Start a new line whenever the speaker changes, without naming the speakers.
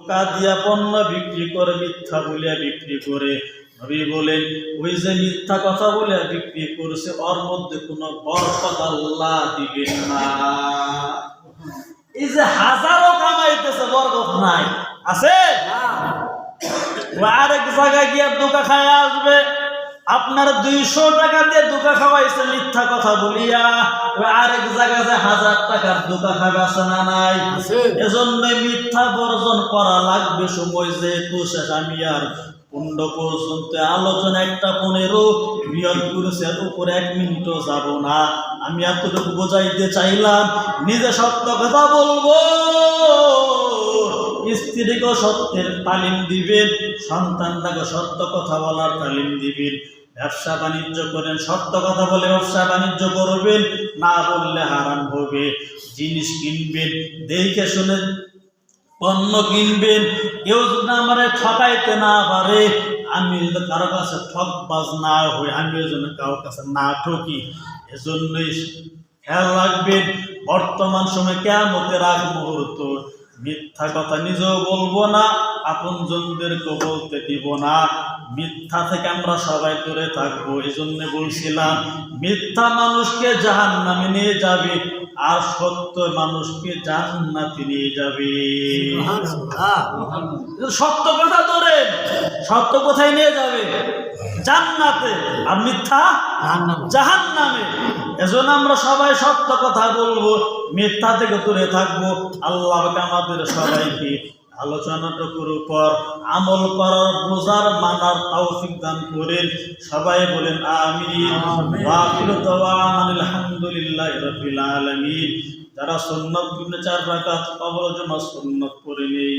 ধোঁকা দিয়া পণ্য বিক্রি করে, মিথ্যা বলিয়া বিক্রি করে। নবী বলেন ওই যে মিথ্যা কথা বলে বিক্রি করছে ওর মধ্যে কোনো বরকত আল্লাহ দিবেন না। এই যে হাজারো কামাইতেছে বরকত নাই, আছে? আরেক জায়গায় গিয়ে ধোঁকা খায় আসবে, আপনার 200 টাকা দিয়ে ধোঁকা খাওয়াইছে মিথ্যা কথা বলিয়া, ওই আরেক জায়গায় 1000 টাকার ধোঁকা খাবে, আছে না নাই? এজন্য মিথ্যা বর্জন করা লাগবে। সময় যেহেতু শেষ, আমি আর 15 পর্যন্ত আলোচনা 1:15 নিয়ম করেছে, উপরে 1 মিনিটও যাব না। আমি এতটুকু বোঝাইতে চাইলাম, নিজে সত্য কথা বলবো, স্ত্রীকেও সত্যের তালিম দিবেন, সন্তানটাকে সত্য কথা বলার তালিম দিবেন। ব্যবসা বাণিজ্য করেন, সত্য কথা বলে ব্যবসা বাণিজ্য করবেন, না বললে হারাম হবে। জিনিস কিনবেন দেখে শুনে পণ্য কিনবেন। কেউ যদি আমার ঠকাইতে না পারে, আমি যদি কারো কাছে ঠকবাজ না হই, আমি ওই জন্য কারোর কাছে না ঠকি। এজন্যই খেয়াল রাখবেন, বর্তমান সময় কিয়ামতের আগ মুহূর্ত, মিথ্যা কথা নিজেও বলবো না, আপনজনদেরকে বলতে দিব না। মিথ্যা থেকে আমরা সবাই দূরে থাকবো। এই জন্য বলছিলাম, মিথ্যা মানুষকে জাহান্নামে নিয়ে যাবে, আর সত্য মানুষকে জান্নাতে নিয়ে যাবে। সত্য কথা ধরেন, সত্য কোথায় নিয়ে যাবে? জান্নাতে, আর মিথ্যা জাহান্নামে। এজন্য আমরা সবাই সত্য কথা বলবো, মিথ্যা থেকে দূরে থাকবো। আল্লাহ আমাদের সবাইকে আলোচনাটুকুর উপর আমল করার, বোঝার, মানার তৌফিক দান করেন। সবাই বলেন আমিন। ওয়া আখিরু দাওয়ানা আলহামদুলিল্লাহি রাব্বিল আলামিন। যারা সুন্নাত 4 রাকাত কবর জমা সুন্নাত পড়ে নেই।